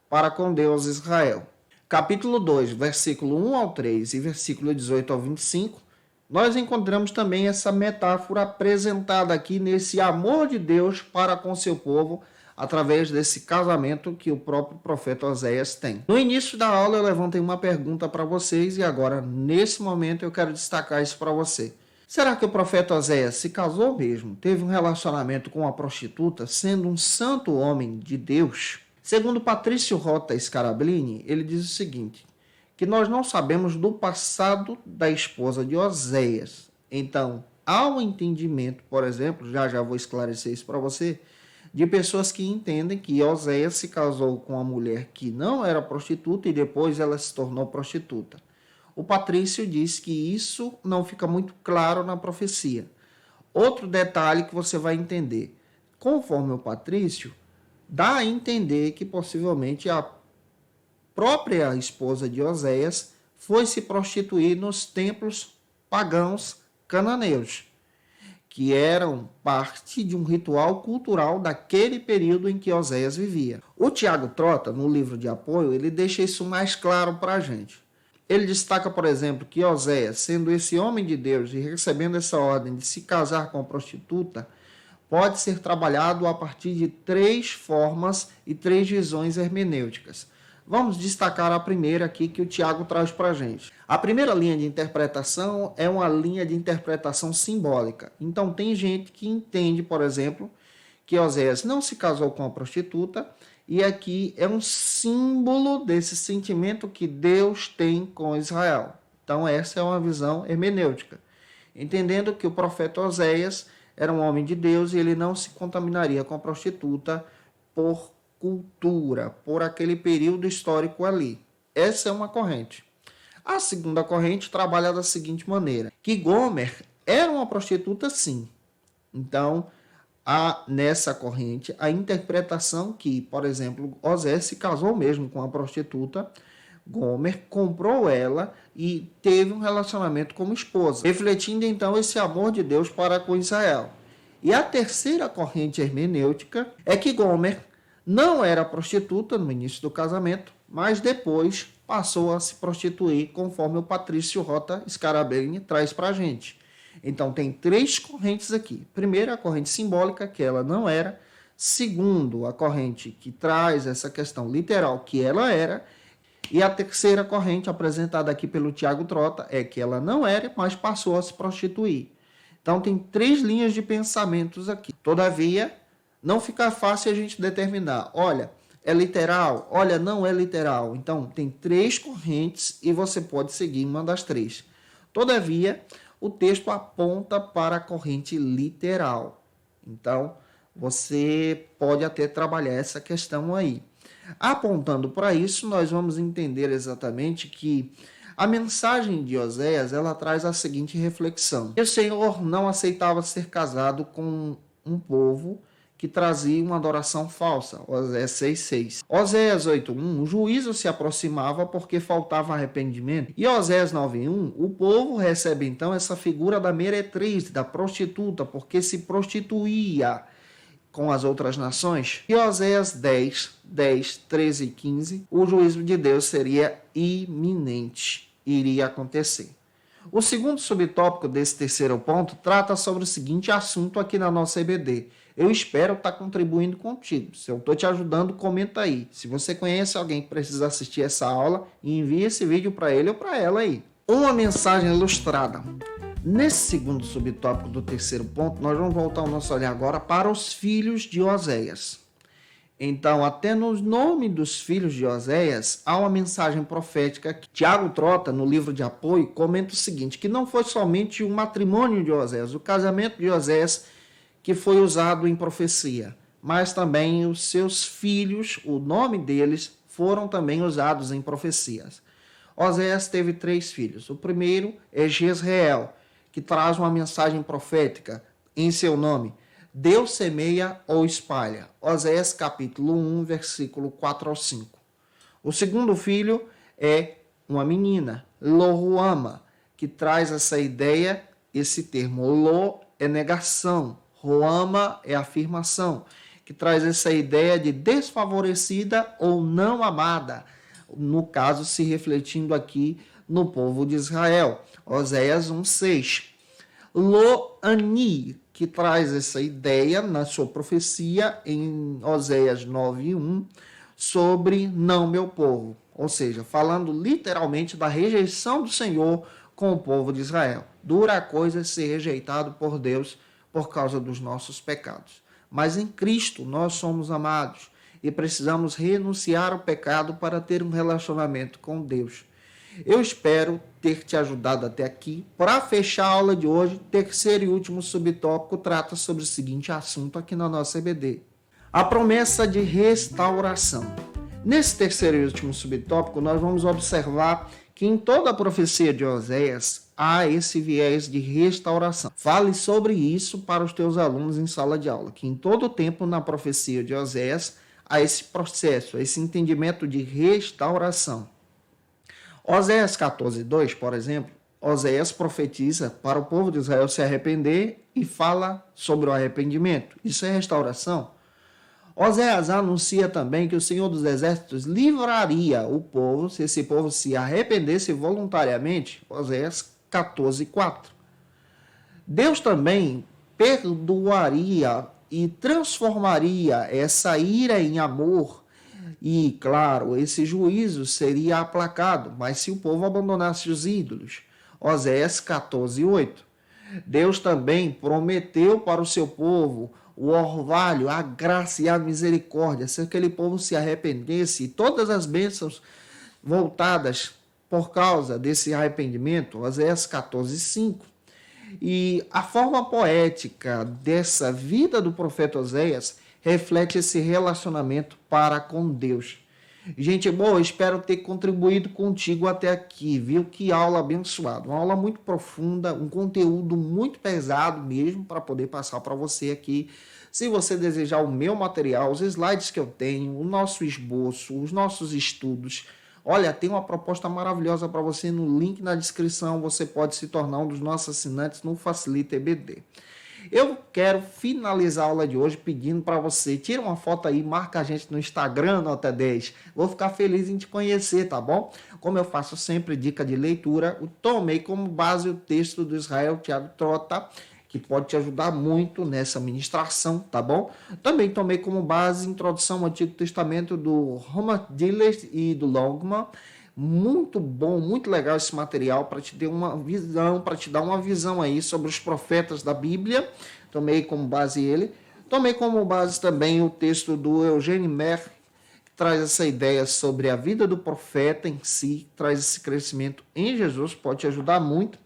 para com Deus Israel. Capítulo 2, versículo 1 ao 3 e versículo 18 ao 25, nós encontramos também essa metáfora apresentada aqui nesse amor de Deus para com seu povo através desse casamento que o próprio profeta Oséias tem. No início da aula eu levantei uma pergunta para vocês e agora, nesse momento, eu quero destacar isso para você. Será que o profeta Oséias se casou mesmo? Teve um relacionamento com uma prostituta, sendo um santo homem de Deus? Segundo Patrício Rota Scarabellini, ele diz o seguinte, que nós não sabemos do passado da esposa de Oséias. Então, há um entendimento, por exemplo, já vou esclarecer isso para você, de pessoas que entendem que Oséias se casou com uma mulher que não era prostituta e depois ela se tornou prostituta. O Patrício diz que isso não fica muito claro na profecia. Outro detalhe que você vai entender. Conforme o Patrício, dá a entender que possivelmente a própria esposa de Oséias foi se prostituir nos templos pagãos cananeus, que eram parte de um ritual cultural daquele período em que Oséias vivia. O Tiago Trota, no livro de apoio, ele deixa isso mais claro para a gente. Ele destaca, por exemplo, que Oséias, sendo esse homem de Deus e recebendo essa ordem de se casar com a prostituta, pode ser trabalhado a partir de 3 formas e 3 visões hermenêuticas. Vamos destacar a primeira aqui que o Tiago traz para a gente. A primeira linha de interpretação é uma linha de interpretação simbólica. Então, tem gente que entende, por exemplo, que Oséias não se casou com a prostituta e aqui é um símbolo desse sentimento que Deus tem com Israel. Então, essa é uma visão hermenêutica. Entendendo que o profeta Oséias era um homem de Deus e ele não se contaminaria com a prostituta por cultura, por aquele período histórico ali. Essa é uma corrente. A segunda corrente trabalha da seguinte maneira, que Gomer era uma prostituta sim. Então, há nessa corrente a interpretação que, por exemplo, Oséias se casou mesmo com uma prostituta, Gomer comprou ela e teve um relacionamento como esposa, refletindo então esse amor de Deus para com Israel. E a terceira corrente hermenêutica é que Gomer não era prostituta no início do casamento, mas depois passou a se prostituir, conforme o Patrício Rota Scarabellini traz para a gente. Então, tem 3 correntes aqui. Primeiro, a corrente simbólica, que ela não era. Segundo, a corrente que traz essa questão literal, que ela era. E a terceira corrente, apresentada aqui pelo Tiago Trota, é que ela não era, mas passou a se prostituir. Então, tem 3 linhas de pensamentos aqui. Todavia, não fica fácil a gente determinar, olha, é literal, olha, não é literal. Então, tem 3 correntes e você pode seguir uma das 3. Todavia, o texto aponta para a corrente literal. Então, você pode até trabalhar essa questão aí. Apontando para isso, nós vamos entender exatamente que a mensagem de Oséias, ela traz a seguinte reflexão. O Senhor não aceitava ser casado com um povo que trazia uma adoração falsa, Oséias 6:6. Oséias 8:1, o juízo se aproximava porque faltava arrependimento. E Oséias 9:1, o povo recebe então essa figura da meretriz, da prostituta, porque se prostituía com as outras nações. E Oséias 10, 13 e 15, o juízo de Deus seria iminente, iria acontecer. O segundo subtópico desse terceiro ponto trata sobre o seguinte assunto aqui na nossa EBD. Eu espero estar contribuindo contigo. Se eu estou te ajudando, comenta aí. Se você conhece alguém que precisa assistir essa aula, envie esse vídeo para ele ou para ela aí. Uma mensagem ilustrada. Nesse segundo subtópico do terceiro ponto, nós vamos voltar o nosso olhar agora para os filhos de Oséias. Então, até no nome dos filhos de Oséias, há uma mensagem profética que Tiago Trota, no livro de apoio, comenta o seguinte, que não foi somente o matrimônio de Oséias, o casamento de Oséias que foi usado em profecia, mas também os seus filhos, o nome deles, foram também usados em profecias. Oséias teve 3 filhos. O primeiro é Jezreel, que traz uma mensagem profética em seu nome. Deus semeia ou espalha. Oséias capítulo 1, versículo 4 ao 5. O segundo filho é uma menina, Loruama, que traz essa ideia, esse termo. Lo é negação, Ruama é afirmação, que traz essa ideia de desfavorecida ou não amada, no caso se refletindo aqui no povo de Israel. Oséias 1:6. Lo-ani, que traz essa ideia na sua profecia em Oséias 9:1 sobre não meu povo, ou seja, falando literalmente da rejeição do Senhor com o povo de Israel. Dura a coisa ser rejeitado por Deus por causa dos nossos pecados. Mas em Cristo nós somos amados e precisamos renunciar ao pecado para ter um relacionamento com Deus. Eu espero ter te ajudado até aqui. Para fechar a aula de hoje, terceiro e último subtópico trata sobre o seguinte assunto aqui na nossa EBD. A promessa de restauração. Nesse terceiro e último subtópico, nós vamos observar que em toda a profecia de Oséias há esse viés de restauração. Fale sobre isso para os teus alunos em sala de aula, que em todo o tempo na profecia de Oséias há esse processo, esse entendimento de restauração. Oséias 14:2, por exemplo, Oséias profetiza para o povo de Israel se arrepender e fala sobre o arrependimento. Isso é restauração. Oséias anuncia também que o Senhor dos Exércitos livraria o povo se esse povo se arrependesse voluntariamente. Oséias 14:4. Deus também perdoaria e transformaria essa ira em amor. E, claro, esse juízo seria aplacado, mas se o povo abandonasse os ídolos. Oséias 14:8. Deus também prometeu para o seu povo o orvalho, a graça e a misericórdia, se aquele povo se arrependesse, e todas as bênçãos voltadas por causa desse arrependimento. Oséias 14:5. E a forma poética dessa vida do profeta Oséias reflete esse relacionamento para com Deus. Gente boa, espero ter contribuído contigo até aqui, viu? Que aula abençoada, uma aula muito profunda, um conteúdo muito pesado mesmo para poder passar para você aqui. Se você desejar o meu material, os slides que eu tenho, o nosso esboço, os nossos estudos, olha, tem uma proposta maravilhosa para você no link na descrição, você pode se tornar um dos nossos assinantes no Facilita EBD. Eu quero finalizar a aula de hoje pedindo para você, tira uma foto aí, marca a gente no Instagram, nota 10. Vou ficar feliz em te conhecer, tá bom? Como eu faço sempre dica de leitura, eu tomei como base o texto do Israel Tiago Trota, que pode te ajudar muito nessa ministração, tá bom? Também tomei como base a introdução ao Antigo Testamento do Roman Dillard e do Longman. Muito bom, muito legal esse material para te dar uma visão, aí sobre os profetas da Bíblia. Tomei como base ele. Tomei como base também o texto do Eugene Merck, que traz essa ideia sobre a vida do profeta em si, traz esse crescimento em Jesus, pode te ajudar muito.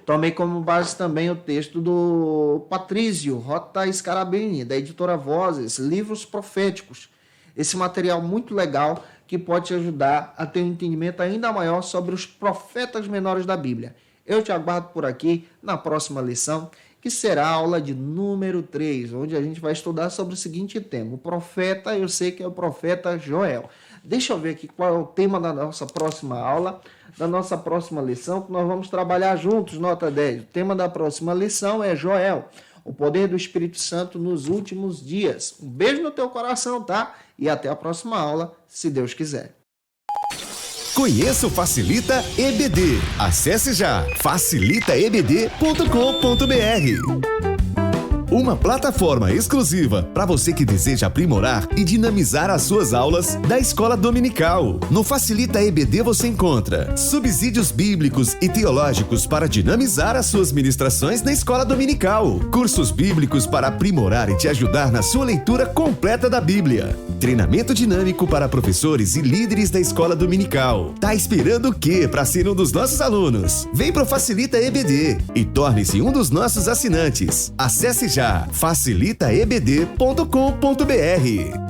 Tomei como base também o texto do Patrício Rota Scarabini, da editora Vozes, Livros Proféticos. Esse material muito legal que pode te ajudar a ter um entendimento ainda maior sobre os profetas menores da Bíblia. Eu te aguardo por aqui na próxima lição. que será a aula de número 3, onde a gente vai estudar sobre o seguinte tema. O profeta, eu sei que é o profeta Joel. Deixa eu ver aqui qual é o tema da nossa próxima aula, da nossa próxima lição, que nós vamos trabalhar juntos, nota 10. O tema da próxima lição é Joel, o poder do Espírito Santo nos últimos dias. Um beijo no teu coração, tá? E até a próxima aula, se Deus quiser. Conheça o Facilita EBD. Acesse já facilitaebd.com.br. Uma plataforma exclusiva para você que deseja aprimorar e dinamizar as suas aulas da escola dominical. No Facilita EBD você encontra subsídios bíblicos e teológicos para dinamizar as suas ministrações na escola dominical, cursos bíblicos para aprimorar e te ajudar na sua leitura completa da Bíblia, treinamento dinâmico para professores e líderes da escola dominical. Tá esperando o quê para ser um dos nossos alunos? Vem pro Facilita EBD e torne-se um dos nossos assinantes. Acesse já facilitaebd.com.br.